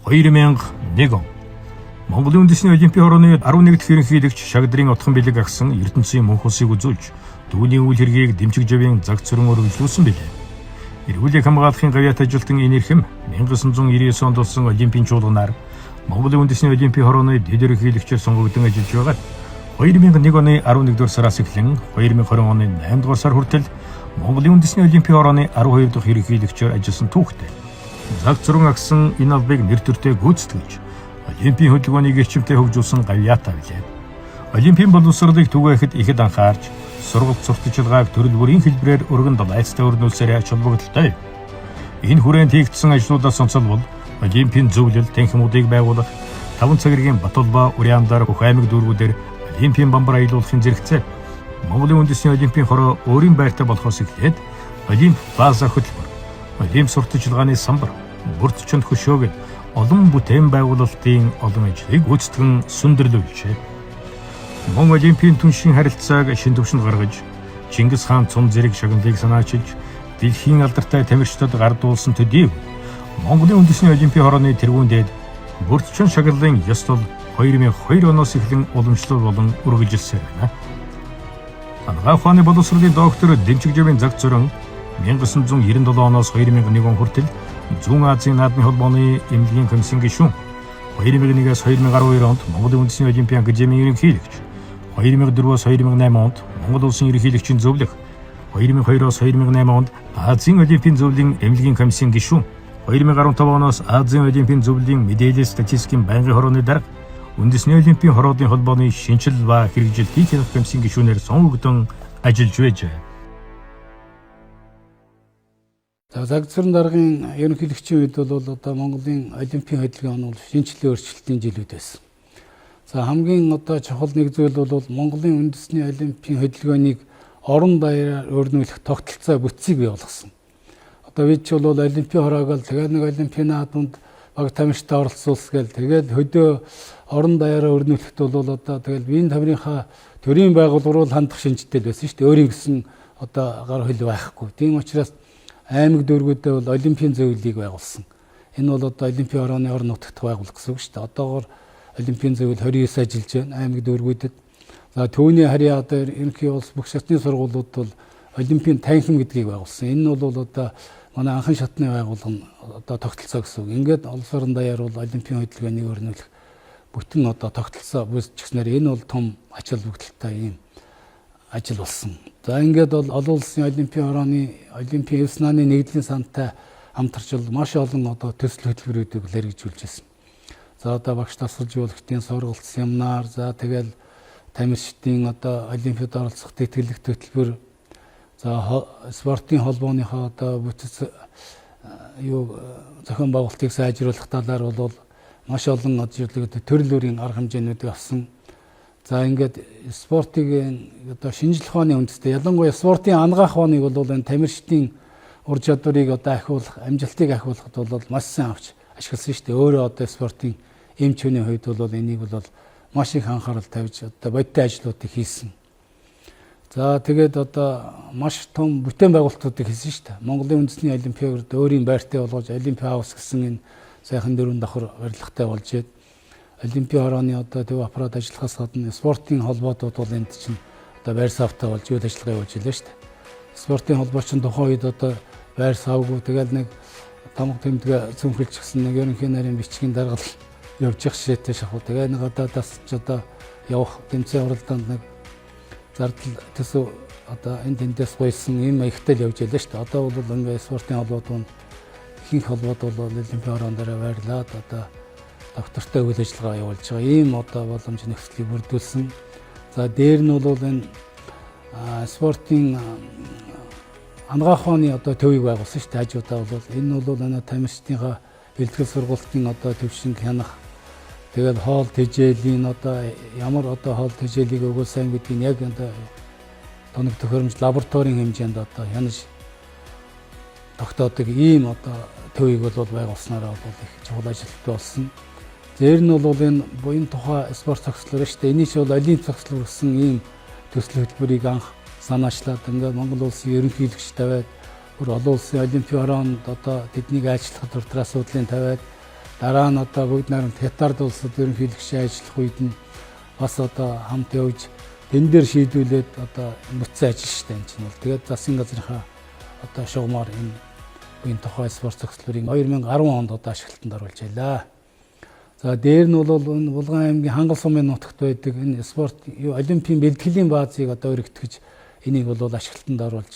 2001 он Монголын үндэсний олимпийн хорооны 11 дахь ерөнхийлөгч Шагдрын отхон бэлэг агсан ертөнцийн мөнх усыг үзүүлж түүний үйл хэргийг дэмжиг жавын цаг цөрөн өргөжлүүлсэн билээ. Эрүүлэг хамгаалахын гавьяат ажилтан энерхэм 1999 онд болсон олимпийн чуулганаар Монголын үндэсний олимпийн хорооны дэд ерөнхийлөгчөөр сонгогдсон ажиллаж байгаад 2001 оны 11 дугаар сараас эхлэн 2020 оны 8 дугаар сар хүртэл Монголын үндэсний олимпийн хорооны 12 дахь ерөнхийлөгчөөр ажилласан түүхтэй. Цаг цөрөн агсан энэ албыг нэр төртэй гүйцэтгэж олимпийн хөдөлгөөнийг эрчимтэй хөгжүүлсэн гавьяатаа билээ. Олимпийн боловсролыг түгээхэд ихэд анхаарч сургалт сурталчилгааг төрөл бүрийн хэлбэрээр өргөн далайцтай өрнүүлсээр ач холбогдолтой. Энэ хүрээнд хийгдсэн ажлуудаас онцлбол олимпийн зөвлөл танхимуудыг байгуулах, 5 цагиргийн Батулбаа, Уриандар, Хөх аймаг дүүргүүдээр олимпийн бамбар аялуулахын зэрэгцээ. Монголын үндэсний олимпийн хороо өөрийн байртай болохоос эхлээд олимп база хөтөлбөр, олимп сурталчилгааны самбар, бүрдчөнд хөшөөгд олон бүтээн байгуулалтын олон ажлыг гүйцэтгэн сүндэрлүүлжээ. Мөн олимпийн түншийн харилцааг шин түвшинд гаргаж, Чингис хаан цум зэрэг шагналыг санаачилж, дэлхийн алдартай тамирчдад гардуулсан төдий Монголын үндэсний олимпийн хорооны тэргүүн дээд бүрдчөн шагналын ёслол 2002 оноос эхлэн уламжлал болон үргэлжилсэн байна. Анагаах ухааны боловсролын доктор Дэмчиг жавын цаг цөрөн 1997 оноос 2001 он хүртэл Зүүн Азийн наадмын холбооны эмнэлгийн комиссийн гишүүн, 2001-ээс 2012 онд Монголын үндэсний олимпийн академийн ерөнхийлөгч, 2004-өөс 2008 онд Монгол улсын ерөнхийлөгчийн зөвлөх, 2002-оос 2008 онд Азийн олимпийн зөвлөлийн эмнэлгийн комиссийн гишүүн, 2015 оноос Азийн олимпийн зөвлөлийн мэдээлэл статистикийн байнгын хорооны дарга, үндэсний олимпийн хорооны холбооны шинжилэл ба хэрэгжилтийн хянах комиссийн гишүүнээр сонгогдсон ажиллаж байжээ. Цаг цөрөн даргын ерөнхийлөгчийн үед бол одоо Монголын олимпийн хөдөлгөөн нь шинжилгээ өөрчлөлтийн жилүүд байсан. За хамгийн одоо чухал нэг зүйл бол Монголын үндэсний олимпийн хөдөлгөөнийг орон даяараар өрнүүлэх тогтолцоо бүтцийг бий болгосон. Одоо бид ч бол олимпийн хороог л тэгээд нэг олимпийн наадманд баг тамирчтай оролцуулсгээл тэгээд хөдөө орон даяараа өрнүүлэхэд бол одоо тэгээд биеийн тамирынхаа төрийн байгууллага руу хандах шинжтэй байсан шүү дээ. Өөрийн гэсэн одоо гар хөл байхгүй. Тийм учраас аймаг дүүргүүдээ бол олимпийн зөвлөлийг байгуулсан. Энэ бол одоо олимпийн хорооны орон нутагт байгуулах гэсэн үг шүү дээ. Одоогоор олимпийн зөвлөл 29 ажиллаж байна аймаг дүүргүүдэд. За түүний харьяа одоо ерөнхий улс бүх шатны сургуулиуд бол олимпийн танхим гэдгийг байгуулсан. Энэ нь бол одоо манай анхан шатны байгууллага одоо тогтолцоо гэсэн үг. Ингээд улс орон даяар бол олимпийн хөдөлгөөнийг өрнүүлэх бүтэн одоо тогтолцоо үүсчихснээр энэ бол том ач холбогдолтой юм ажил болсон. За ингээд бол олон улсын олимпийн хорооны олимпийн эв санааны нэгдлийн сантай хамтарч маш олон одоо төсөл хөтөлбөрүүдийг хэрэгжүүлж байсан. За одоо багш тасгалжуулагчдын сургалт, семинар, за тэгэл тамирчдын одоо олимпиад оролцох тэтгэлэг хөтөлбөр, за спортын холбооныхоо одоо бүтэц зохион байгуулалтыг сайжруулах талаар бол маш олон ажлууд төрөл бүрийн арга хэмжээнүүдийг авсан. За ингээд спортын одоо шинжлэх ухааны үндэстэй ялангуяа спортын анагаах ухааныг бол энэ тамирчдын ур чадварыг одоо ахиулах, амжилтыг ахиулахад бол маш сайн авч ашигласан шүү дээ. Өөрөө одоо спортын эмч хүний хувьд бол энийг бол маш их анхаарал тавьж одоо бодиттой ажлуудыг хийсэн. За тэгээд одоо маш том бүтээн байгуулалтуудыг хийсэн шүү дээ. Монголын үндэсний олимпиад өөрийн байртай болгож Олимпи хаус гэсэн энэ сайхан дөрвөн давхар барилгатай болж олимпийн хорооны одоо төв аппарат ажиллахаас гадна спортын холбоотууд бол энд чинь одоо байр савтай болж үйл ажиллагаа явуулж байлаа шүү дээ. Спортын холбоо чинь тухайн үед одоо байр савгүй тэгэл нэг тамга тэмдгээ цөмхөлчихсэн нэг ерөнхий нарийн бичгийн даргал явж явах ширээтэй шахуу. Тэгээ нэг одоо тасч одоо явах тэмцээн уралдаанд нэг зардал төсөв одоо энэ тэндээс гуйсан юм маягтай л явж байлаа шүү дээ. Одоо бол ингээд спортын холбоотууд ихэнх холбоод бол олимпийн хороонд дараа байрлаад одоо доктортой үйл ажиллагаа явуулж байгаа. Ийм одоо боломж нөхцөлийг бүрдүүлсэн. За дээр нь бол энэ спортын анагаах ухааны одоо төвийг байгуулсан шүү дээ. Хажуудаа бол энэ бол энэ тамирчдынхаа бэлтгэл сургалтын одоо төвшинг хянах. Тэгээд хоол тэжээлийн одоо ямар одоо хоол тэжээлийг өгөх сайн гэдгийг яг одоо тоног төхөөрөмж лабораторийн хэмжээнд одоо хянаж тогтоодог ийм одоо төвийг бол байгуулснараа бол их чухал ажилттай болсон. Зээр нь бол энэ буян тухай спорт цогцлоор шүү дээ. Энийг бол олимп цогцлоор гэсэн ийм төсөл хөтөлбөрийг анх санаачлаад ингээд Монгол улсын ерөнхийлөгч тавиад бүр олон улсын олимпийн хороонд одоо тэднийг айлчлахад урт асуудлын тавиад Дараа нь одоо бүгд найрамд хятад улсад ерөнхийлөгчийн ажиллах үед нь бас одоо хамт явж тэн дээр шийдүүлээд одоо бүтцэн ажил штэ энэ чинь бол. Тэгээд засгийн газрынхаа одоо шугамар энэ үеийн тухай спорт зөвлөлтийг 2010 онд одоо ашиглалтанд оруулж байлаа. За дээр нь бол энэ Булган аймгийн Хангал сумын нутагт байдаг энэ спорт олимпийн бэлтгэлийн баазыг одоо өргөтгөж энийг бол ашиглалтанд оруулж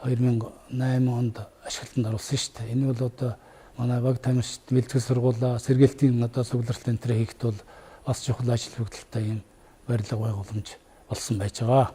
2008 онд ашиглалтанд оруулсан шүү дээ. Энэ бол одоо манай баг тамирчид бэлтгэл сургуулаа сэргээлтийн одоо цугларт энэ төр хийхэд бол бас чухал ажил хөдөлთა юм барилга байгууламж болсон байж байгаа.